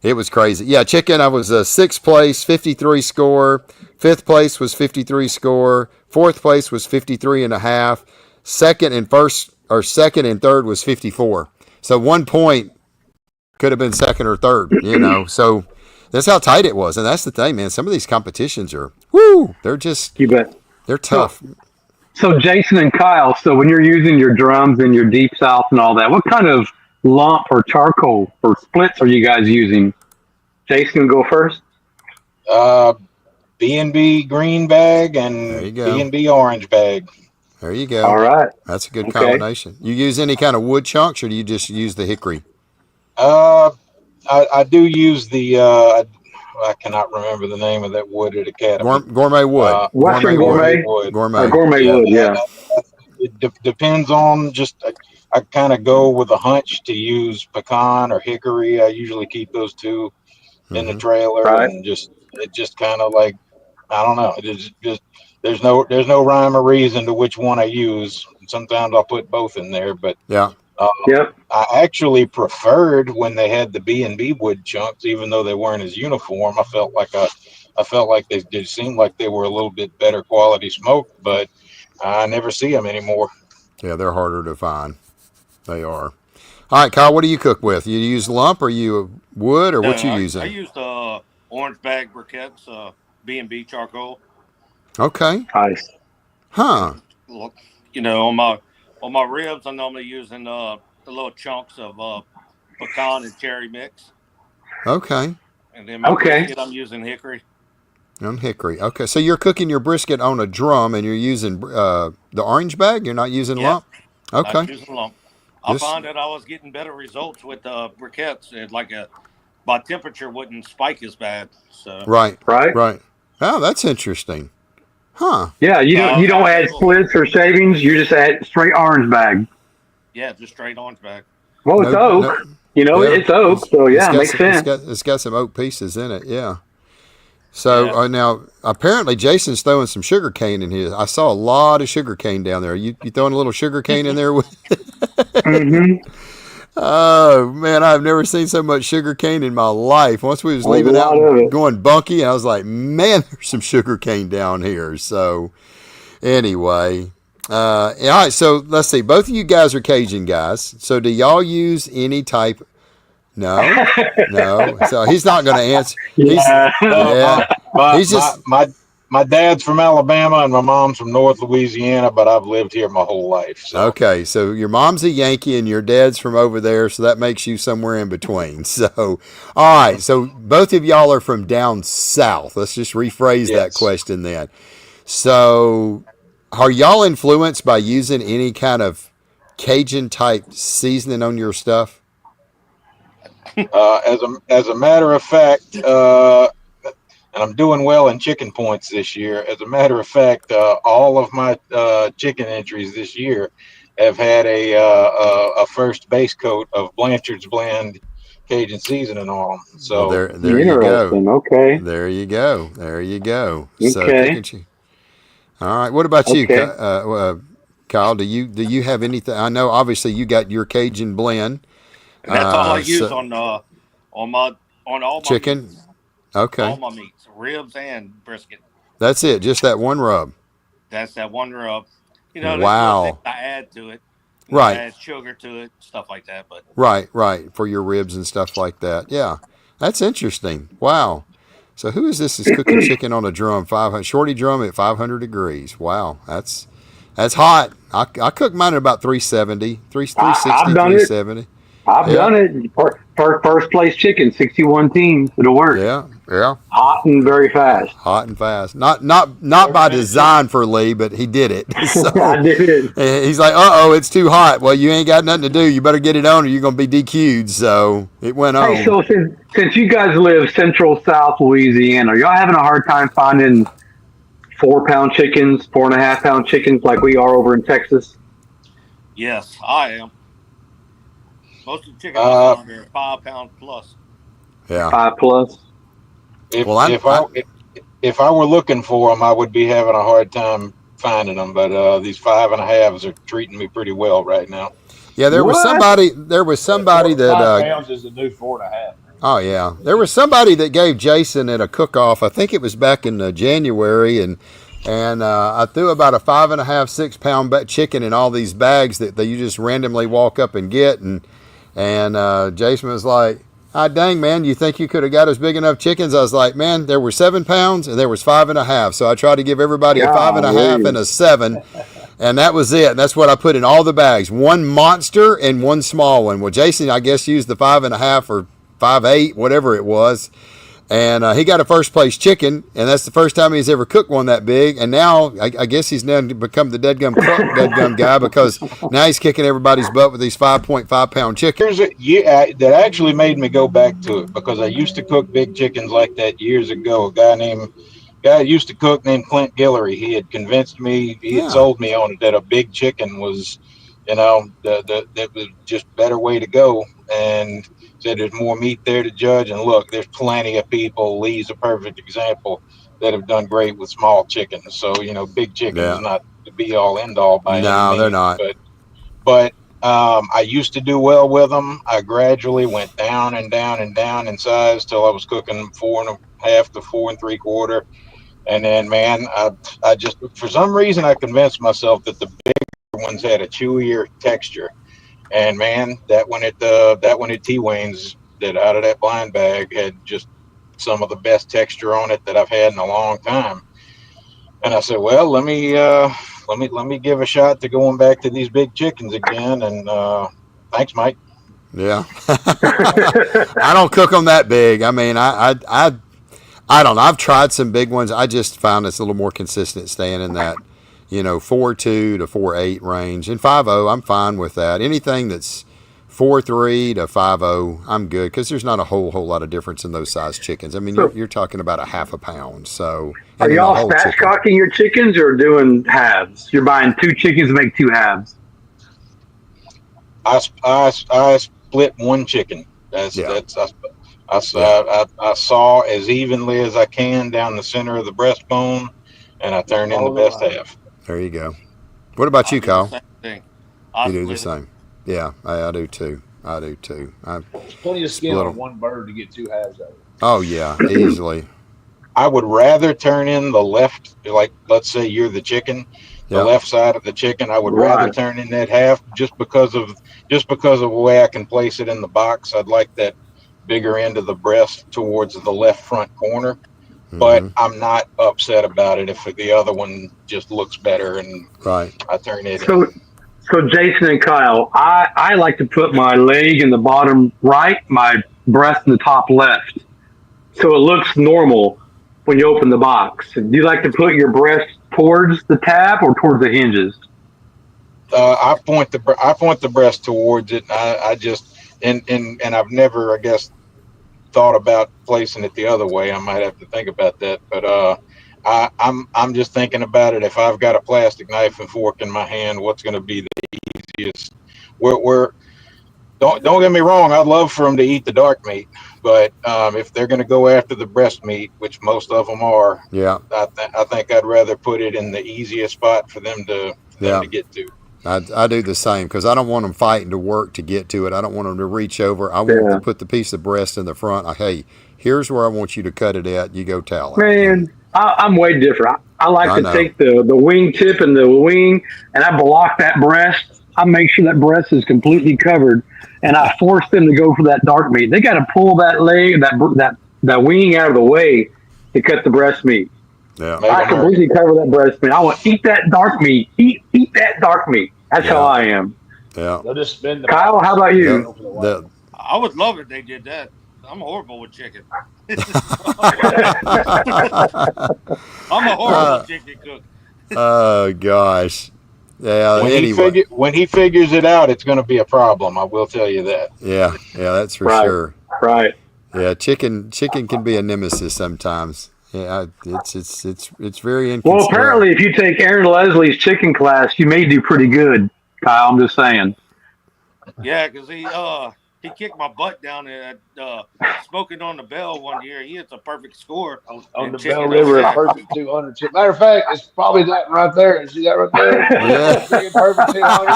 it was crazy. Yeah, chicken. I was a 6th place, 53 score. 5th place was 53 score. 4th place was 53.5. Second and third was 54. So 1 point. Could have been second or third, So that's how tight it was. And that's the thing, man. Some of these competitions are, they're just, you bet. They're tough. So Jason and Kyle, so when you're using your drums and your Deep South and all that, what kind of lump or charcoal or splits are you guys using? Jason, go first. B&B green bag and B&B orange bag. There you go. All right. That's a good combination. You use any kind of wood chunks or do you just use the hickory? I do use the I cannot remember the name of that wood at Academy. Gourmet wood. Western gourmet wood. Gourmet wood. Yeah. It depends on I kind of go with a hunch to use pecan or hickory. I usually keep those two in the trailer, and it just kind of like, I don't know. It's just there's no rhyme or reason to which one I use. Sometimes I'll put both in there, but I actually preferred when they had the B&B wood chunks, even though they weren't as uniform. I felt like they did seem like they were a little bit better quality smoke, but I never see them anymore. Yeah, they're harder to find. They are. All right, Kyle, what do you cook with? You use lump or you wood or what you using? I used orange bag briquettes, B&B charcoal. Okay. Nice. Huh. On my ribs, I'm normally using the little chunks of pecan and cherry mix. Okay. And then my brisket, I'm using hickory. On hickory. Okay, so you're cooking your brisket on a drum, and you're using the orange bag. You're not using lump. Not Okay. using lump. I Just found that I was getting better results with briquettes. My temperature wouldn't spike as bad. So right. Right? Right. Oh, that's interesting. Huh. Yeah, you so don't add able, splits or shavings. You just add straight orange bag. yeah, just straight orange bag. Well, it's No. No. oak. You know, Yeah. it's oak, so It's yeah, got makes some. It's sense. got. It's got some oak pieces in it. Yeah. So Yeah. now, apparently, Jason's throwing some sugar cane in his. I saw a lot of sugar cane down there. You throwing a little sugar cane in there? Mm-hmm. Oh man, I've never seen so much sugar cane in my life. Once we was There's a leaving lot out of and it. going bunky, I was like, man, there's some sugar cane down here. So anyway, all right. So let's see. Both of you guys are Cajun guys. So do y'all use any type? No, no. So he's not going to answer. He's Yeah. yeah. My He's my just my my dad's from Alabama and my mom's from North Louisiana, but I've lived here my whole life. So okay. So your mom's a Yankee and your dad's from over there, so that makes you somewhere in between. So, all right. So both of y'all are from down south. Let's just rephrase that yes. question then. So, are y'all influenced by using any kind of Cajun type seasoning on your stuff? As a matter of fact, and I'm doing well in chicken points this year. As a matter of fact, all of my chicken entries this year have had a first base coat of Blanchard's Blend Cajun seasoning on them. Well, So there you go. Interesting. Okay. There you go. There you go. So Okay. cooking cheese. All right. What about you, Okay. Kyle? Do you have anything? I know obviously you got your Cajun blend. And that's all I use So on all my chicken. meats. All Okay. my meats, ribs and brisket. That's it. Just that one rub. That's that one rub. There's little things Wow. I add to it. Right. Add sugar to it, stuff like that. But Right. Right. For your ribs and stuff like that. Yeah. That's interesting. Wow. So who is this that's cooking chicken on a drum? 500 shorty drum at 500 degrees. Wow. That's hot. I cook mine at about 370, I've 360, done it. 370. I've Yeah. done it. First place chicken, 61 teams. It'll work. Yeah. Yeah. Hot and very fast. Hot and fast. Not by design for Lee, but he did it. So I did. he's like, it's too hot. Well, you ain't got nothing to do. You better get it on, or you're gonna be DQ'd. So it went Hey, on. so since you guys live central South Louisiana, are y'all having a hard time finding 4 pound chickens, 4.5 pound chickens like we are over in Texas? yes, I am. Most of the chicken around here are 5 pound plus. Yeah. 5 plus. if Well, if I were looking for them, I would be having a hard time finding them. But these 5.5s are treating me pretty well right now. yeah. There was What? somebody. There was somebody that. 5 pounds is the new 4.5. Oh yeah, there was somebody that gave Jason at a cook-off. I think it was back in January, and I threw about a 5.5, 6 pound chicken in all these bags that you just randomly walk up and get, and Jason was like, "Ah, dang man, you think you could have got us big enough chickens?" I was like, "Man, there were 7 pounds and there was 5.5, so I tried to give everybody a 5.5 and a 7." And that was it. And that's what I put in all the bags. One monster and one small one. Well, Jason, I guess, used the 5.5 or 5.8, whatever it was. And he got a first place chicken. And that's the first time he's ever cooked one that big. And now, I guess he's now become the deadgum guy because now he's kicking everybody's butt with these 5.5 pound chickens. That actually made me go back to it because I used to cook big chickens like that years ago. A guy used to cook named Clint Guillory. He had convinced me, he had sold me on it that a big chicken was, that was just better way to go. And said there's more meat there to judge. And look, there's plenty of people. Lee's a perfect example that have done great with small chickens. So big chicken is not the be all end all by any means. No, they're not. But I used to do well with them. I gradually went down and down and down in size till I was cooking 4.5 to 4 3/4. And then, man, I just, for some reason, I convinced myself that the bigger ones had a chewier texture. And man, that one at T Wayne's, that out of that blind bag, had just some of the best texture on it that I've had in a long time. And I said, well, let me give a shot to going back to these big chickens again. And thanks, Mike. Yeah. I don't cook them that big. I mean, I don't know. I've tried some big ones. I just found it's a little more consistent staying in that, 4.2 to 4.8 range. And 5.0, I'm fine with that. Anything that's 4.3 to 5.0, I'm good because there's not a whole lot of difference in those size chickens. I mean, you're talking about a half a pound. So, are y'all spatchcocking your chickens or doing halves? You're buying 2 chickens to make 2 halves. I split 1 chicken. I saw as evenly as I can down the center of the breastbone, and I turned in the best half. There you go. What about you, Kyle? Same thing. You do the same. Yeah, I do too. There's plenty of skin on one bird to get 2 halves out of it. Oh yeah, easily. I would rather turn in the left, like let's say you're the chicken, the left side of the chicken. I would rather turn in that half just because of the way I can place it in the box. I'd like that bigger end of the breast towards the left front corner. But I'm not upset about it if the other one just looks better and I turn it in. So Jason and Kyle, I like to put my leg in the bottom right, my breast in the top left. So it looks normal when you open the box. Do you like to put your breast towards the tab or towards the hinges? I point the breast towards it. I just and I've never, I guess, thought about placing it the other way. I might have to think about that, but I'm just thinking about it. If I've got a plastic knife and fork in my hand, what's going to be the easiest? Don't get me wrong. I'd love for them to eat the dark meat, but if they're going to go after the breast meat, which most of them are, I think I'd rather put it in the easiest spot for them to get to. I do the same because I don't want them fighting to work to get to it. I don't want them to reach over. I want them to put the piece of breast in the front. Hey, here's where I want you to cut it at. You go tell it. Man, I'm way different. I like to take the wing tip and the wing, and I block that breast. I make sure that breast is completely covered, and I force them to go for that dark meat. They got to pull that leg, that wing out of the way to cut the breast meat. Yeah. I completely cover that breast meat. I want to eat that dark meat. Eat that dark meat. That's how I am. Yeah. They'll just spin the Kyle, how about you? I would love if they did that. I'm horrible with chicken. I'm a horrible chicken cook. Oh gosh. Yeah. When he figures it out, it's going to be a problem. I will tell you that. Yeah. That's for sure. Right. Yeah. Chicken can be a nemesis sometimes. Yeah, it's very inconsistent. Well, apparently, if you take Aaron Leslie's chicken class, you may do pretty good, Kyle. I'm just saying. Yeah, because he kicked my butt down at Smoking on the Bell one year. He hits a perfect score on the Bell River, a perfect 200 chip. Matter of fact, it's probably that right there. See that right there? Yeah. Perfect 200.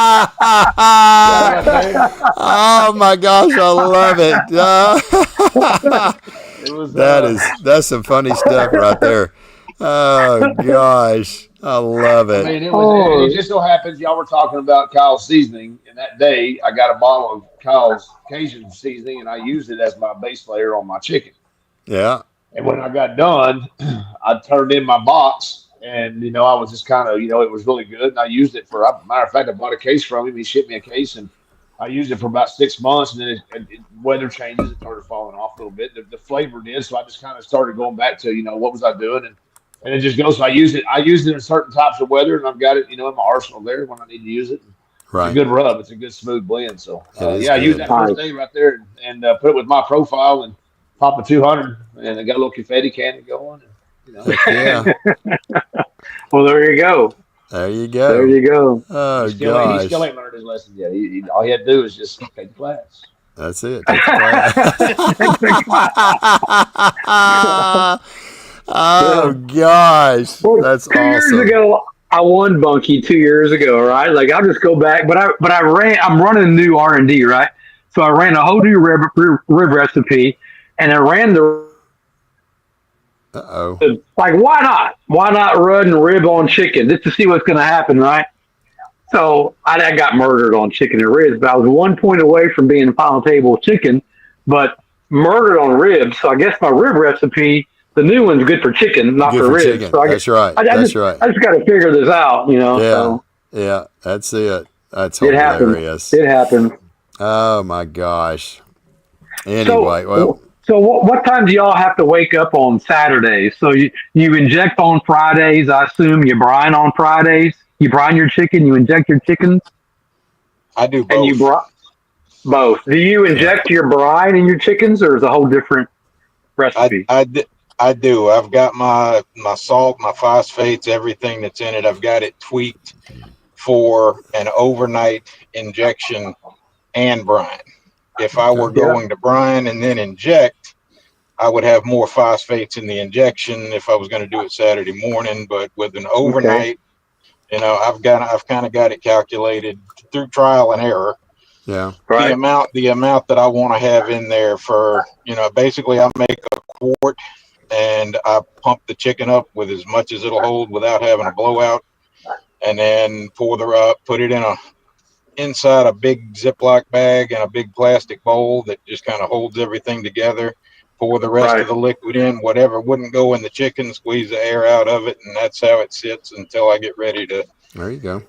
Oh my gosh, I love it. That's some funny stuff right there. Oh gosh, I love it. I mean, it just so happens y'all were talking about Kyle's seasoning, and that day I got a bottle of Kyle's Cajun seasoning, and I used it as my base layer on my chicken. Yeah. And when I got done, I turned in my box, and I was just kind of, it was really good, and I used it for. Matter of fact, I bought a case from him. He shipped me a case, and I used it for about 6 months, and then weather changes, it started falling off a little bit. The flavor did, so I just kind of started going back to, what was I doing, and it just goes. So I used it in certain types of weather, and I've got it, in my arsenal there when I need to use it. Right. It's a good rub. It's a good smooth blend. So I used that first day right there, and put it with my profile and pop a 200, and I got a little confetti cannon going. And, Yeah. Well, there you go. There you go. Oh, he still ain't learned his lesson yet. All he had to do is just take the class. That's it. Take the class. Oh, gosh. Well, that's 2 years awesome. ago, I won Bunky 2 years ago, right? Like, I'll just go back. But I'm running a new R&D, right? So I ran a whole new rib recipe, and I ran the like, why not? Why not run rib on chicken just to see what's going to happen, right? So I got murdered on chicken and ribs, but I was 1 point away from being final table chicken, but murdered on ribs. So I guess my rib recipe, the new one's good for chicken, not for ribs. Chicken. So That's right. I just got to figure this out, Yeah. So. Yeah. That's it. That's It hilarious. happens. Oh my gosh. Anyway, So what time do y'all have to wake up on Saturdays? So you inject on Fridays, I assume. You brine on Fridays. You brine your chicken. You inject your chickens, I do and you both. both. Do you inject your brine in your chickens, or is it a whole different recipe? I do. I've got my salt, my phosphates, everything that's in it. I've got it tweaked for an overnight injection and brine. If I were Yeah. going to brine and then inject, I would have more phosphates in the injection if I was going to do it Saturday morning. But with an Okay. overnight, I've kind of got it calculated through trial and error. yeah. Right. The amount that I want to have in there for, basically I make a quart and I pump the chicken up with as much as it'll hold without having a blowout, and then put it inside a big Ziploc bag and a big plastic bowl that just kind of holds everything together. Pour the rest Right. of the liquid in, whatever wouldn't go in the chicken, squeeze the air out of it, and that's how it sits until I get ready to There you go.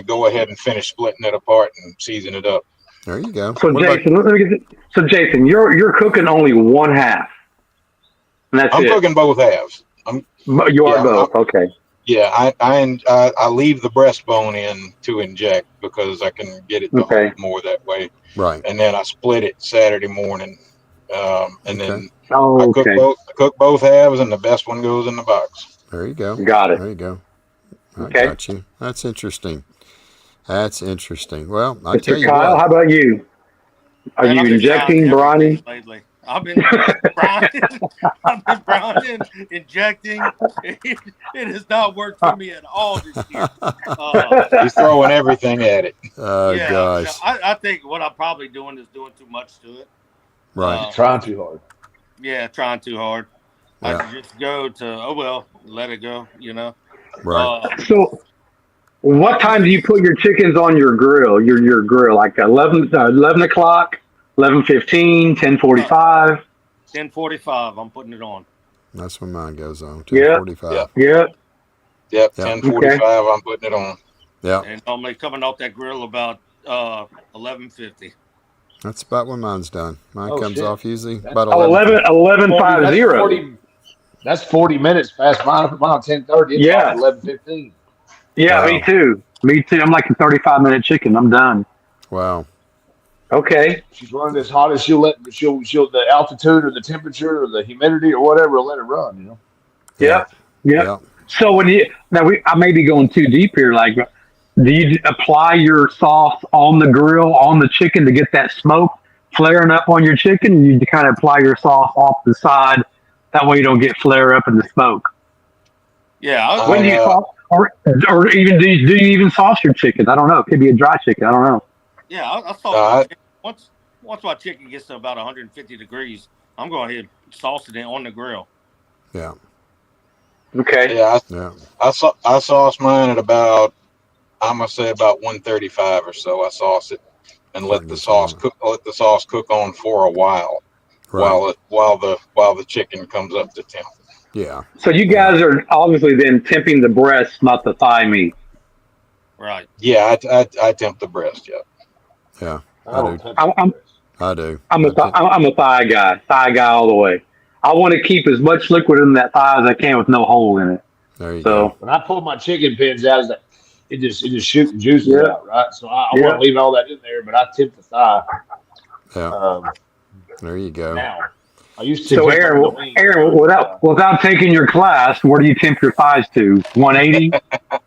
go ahead and finish splitting it apart and season it up. There you go. So What about Jason, let me get this. So Jason, you're cooking only one half, and that's I'm it. cooking both halves. You are both. Okay. Yeah, I leave the breastbone in to inject because I can get it to Okay. hold more that way, right? and then I split it Saturday morning, and Okay. then Oh, okay. I cook both halves, and the best one goes in the box. There you go. Got it. There you go. I Okay. got you. That's interesting. That's interesting. Well, I tell Mr. you Kyle, what. how about you? Are Man, you I've been trying injecting, everything brining? lately. I've been brining, I've been brining, injecting. It has not worked for me at all this year. He's throwing everything at it. Oh Yeah, no, gosh. I think what I'm probably doing is doing too much to it. Right. You're trying too hard. Yeah, trying too hard. I Yeah. should just go to let it go. Right. So, what time do you put your chickens on your grill? Your grill, like 11 o'clock, 11:15, 10:45. 10:45. I'm putting it on. That's when mine goes on. Yep. 10:45. Yep, Yep. yep. Yep. 10:45. I'm putting it on. Yep. And normally coming off that grill about 11:50. That's about when mine's done. Mine Oh comes shit. off usually That's about Oh, 11. 11:50. That's 40 minutes past mine. Mine 10:30. It's off at Yeah. 11:15. Yeah. Me Wow. too. Me too. I'm like a 35-minute chicken. I'm done. Wow. Okay. She's running as hot as she'll the altitude or the temperature or the humidity or whatever will let it run. Yeah. Yep. Yep. Yeah. So I may be going too deep here. Like, do you apply your sauce on the grill on the chicken to get that smoke flaring up on your chicken? You kind of apply your sauce off the side. That way you don't get flare up in the smoke. Yeah, When do you sauce, or even do you even sauce your chicken? I don't know. It could be a dry chicken. I don't know. I sauce my chicken. Once my chicken gets to about 150 degrees, I'm going ahead and sauce it on the grill. Yeah. Okay. Yeah, Yeah. I sauce mine at about, I'm gonna say about 135 or so. I sauce it and let the sauce cook on for a while, Right. while the chicken comes up to temp. Yeah. So you guys are obviously then temping the breast, not the thigh meat. Right. Yeah, I temp the breast. Yeah. Yeah. I I don't do. touch I'm it. I do. I'm a thigh guy all the way. I want to keep as much liquid in that thigh as I can with no hole in it. There you So go. When I pull my chicken pins out, it just shooting juices Yeah. out, right? So I Yeah. want to leave all that in there, but I tip the thigh. Yeah. There you go. Now I used to so tip Aaron, the wings. Aaron, without taking your class, where do you temp your thighs to? 180,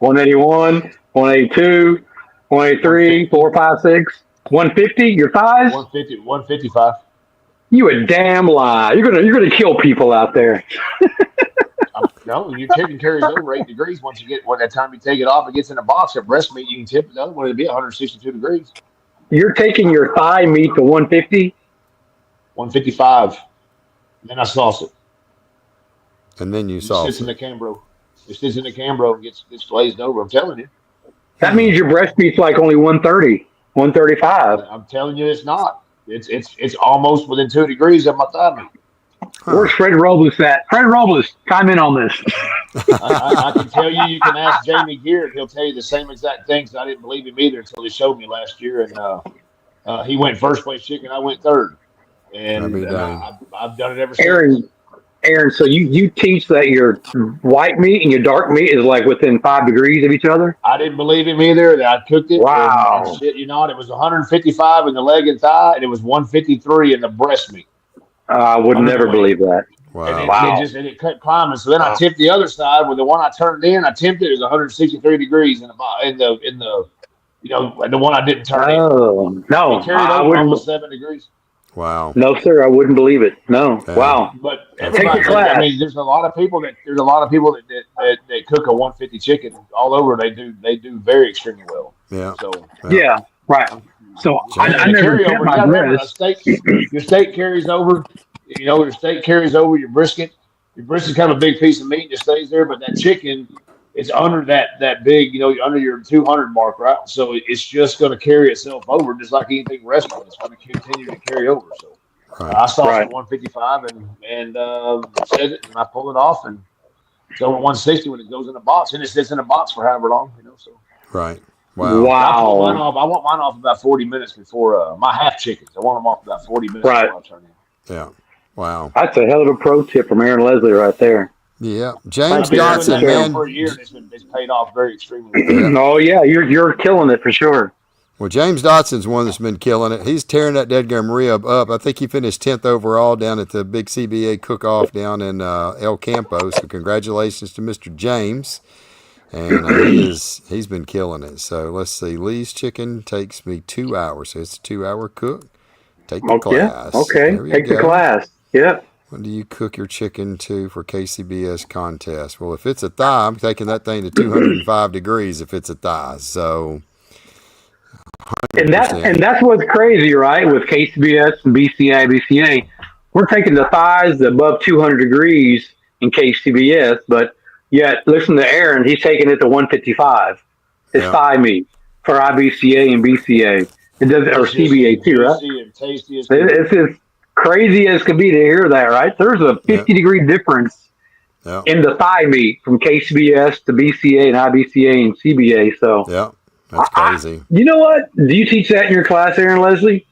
181, 182, 183, 4, 5, 6, 150. Your thighs? 150, 155. You a damn lie. You're gonna kill people out there. No, your chicken carries over 8 degrees once you get when that time you take it off, it gets in the box. At breast meat, you can tip it. The other one it'd be 162 degrees. You're taking your thigh meat to 150. 155. Then I sauce it. And then you It sits sauce in the it. Cambro. It sits in the Cambro and gets glazed over. I'm telling you. That means your breast meat's like only 130, 135. I'm telling you, it's not. It's almost within 2 degrees of my thigh meat. Where's Fred Robles at? Fred Robles, chime in on this. I can tell you, you can ask Jamie Gear, he'll tell you the same exact things. I didn't believe him either until he showed me last year, and he went first place chicken, I went third, I'd and be dang. I've done it ever since. Aaron, Aaron, so you teach that your white meat and your dark meat is like within 5 degrees of each other? I didn't believe him either. That I cooked it, and Wow. shit, it was 155 in the leg and thigh, and it was 153 in the breast meat I would under the never wing. believe that. And Wow. it Wow. just and it kept climbing. So then I Wow. tipped the other side with the one I turned in. I tipped it. It was 163 degrees in the the one I didn't turn in. Oh It no, carried I over wouldn't. almost 7 degrees. Wow. No, sir, I wouldn't believe it. No. Yeah. Wow. But That's Take the everybody, crazy. I class. mean, there's a lot of people that cook a 150 chicken all over. They do very extremely well. Yeah. So Yeah. Yeah. Right. So and, I and the never kept carryover, you my got to remember, breast. your steak carries over. Your steak carries over your brisket. Your brisket's kind of a big piece of meat that stays there, but that chicken is under that big, under your 200 mark, right? So it's just going to carry itself over, just like anything restaurant. It's going to continue to carry over. So Right. I sauced Right. at 155 and set it, and I pull it off, and it's over 160 when it goes in the box, and it sits in the box for however long. So. Right. Wow. And I pull mine Wow. off. I want mine off about 40 minutes before my half chickens. I want them off about 40 minutes Right. before I turn in. Yeah. Wow. That's a hell of a pro tip from Aaron Leslie right there. Yeah. I've James been doing For Dotson, that now sure. for man. a year, and it's paid off very extremely well. Yeah. Oh yeah, you're killing it for sure. Well, James Dotson's one that's been killing it. He's tearing that deadgum rib up. I think he finished 10th overall down at the big CBA cook-off down in El Campo. So congratulations to Mr. James. And he's been killing it. So let's see. Lee's chicken takes me 2 hours. So it's a 2 hour cook. Take the Oh, yeah. class. Okay. There you Take the go. class. Yep. What do you cook your chicken to for KCBS contest? Well, if it's a thigh, I'm taking that thing to 205 degrees if it's a thigh. So And that's 100%. and that's what's crazy, right? With KCBS and BCA, we're taking the thighs above 200 degrees in KCBS, but yet listen to Aaron, he's taking it to 155. His Yeah. thigh meat for IBCA and BCA. It does, or It's just CBA as too, right? juicy and tasty as can be. It's as crazy as can be to hear that, right? There's a Yeah. 50-degree difference Yeah. in the thigh meat from KCBS to BCA and IBCA and CBA. So, Yeah. That's crazy. you know what? Do you teach that in your class, Aaron Leslie?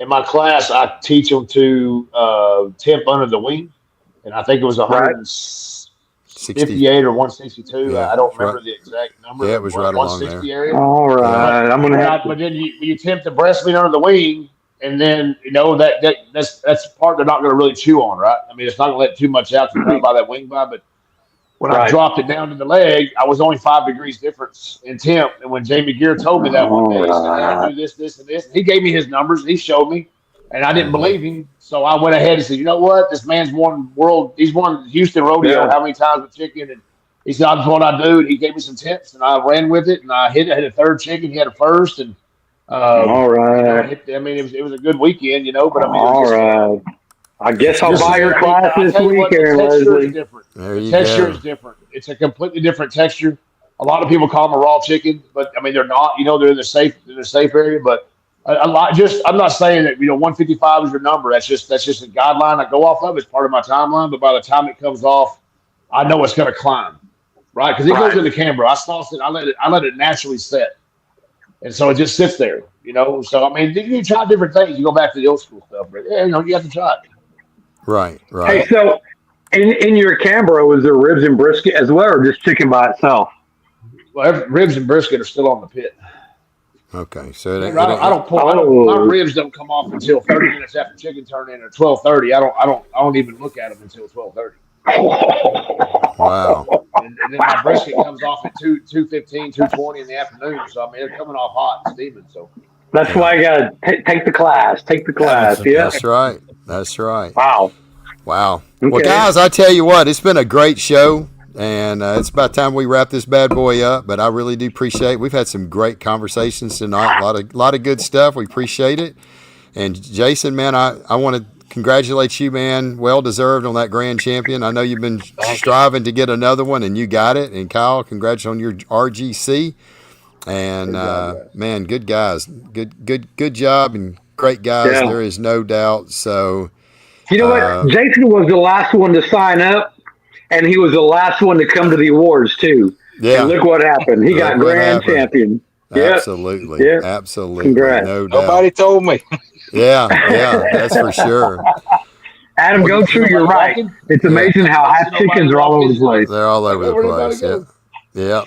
In my class, I teach them to temp under the wing, and I think it was Right. 60. 158 or 162. Yeah. I don't It's right. remember the exact number. Yeah, it But was right along there. 160 area. All Yeah. right. I'm going to have But to. then you tempt the breast meat under the wing, and then that's the part they're not going to really chew on, right? I mean, it's not going to let too much out to by that wing by. But when I Right. dropped it down to the leg, I was only 5 degrees difference in temp. And when Jamie Gear told me that one day, he said, "Hey, All do this, this, and this." He gave me his numbers. He showed me, and I didn't Mhm. believe him. So I went ahead and said, "You know what? This man's won world. He's won Houston rodeo Yeah. how many times with chicken?" And he said, "That's what I do." And he gave me some tips, and I ran with it. And I hit it. I had a third chicken. He had a first, and All right. I mean, it was a good weekend, But I mean, it All was just right. I guess I'll just buy your I mean, class I this tell you week, what, the Aaron texture is Leslie. different. There The you texture go. is different. It's a completely different texture. A lot of people call them a raw chicken, but I mean they're not. They're in the safe area. But a lot. I'm not saying that 155 is your number. That's just a guideline I go off of. It's part of my timeline. But by the time it comes off, I know it's going to climb, right? Because it goes Right. in the camera. I sauce it. I let it naturally set, and so it just sits there. So I mean, you try different things. You go back to the old school stuff, but yeah, you have to try it. Right. Hey, Right. so in your Canberra, was there ribs and brisket as well, or just chicken by itself? Well, ribs and brisket are still on the pit. Okay. So it ain't, I it don't, I ain't, don't pull. My Oh, ribs don't come off until 30 minutes after chicken turn in, or 12:30. I don't even look at them until 12:30. wow. And then my brisket comes off at 2:15, 2:20 in the afternoon. So I mean, they're coming off hot and steaming. So that's why I got to take the class. Take the class. Yeah. That's right. That's right. Wow. Wow. Well, Okay. guys, I tell you what, it's been a great show. And it's about time we wrap this bad boy up. But I really do appreciate it. We've had some great conversations tonight. A lot of good stuff. We appreciate it. And Jason, man, I want to congratulate you, man. Well deserved on that grand champion. I know you've been Thank you. striving to get another one, and you got it. And Kyle, congrats on your RGC. And man, good guys, good job, and great guys. Yeah. There is no doubt. So You know what? Jason was the last one to sign up, and he was the last one to come to the awards too. Yeah. And look what happened. He got grand champion. Absolutely. Yep. Absolutely. Congrats. No doubt. Nobody told me. Yeah, that's for sure. Adam, go true. You're right. It's amazing how hot chickens are all over the place. They're all over the place. Yeah. Yeah.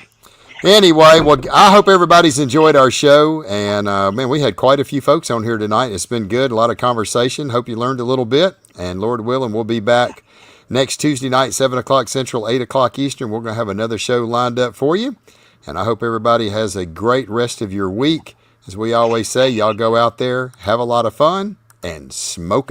Anyway, well, I hope everybody's enjoyed our show. And, man, we had quite a few folks on here tonight. It's been good. A lot of conversation. Hope you learned a little bit. And Lord willing, we'll be back next Tuesday night, 7 o'clock Central, 8 o'clock Eastern. We're going to have another show lined up for you. And I hope everybody has a great rest of your week. As we always say, y'all go out there, have a lot of fun, and smoke.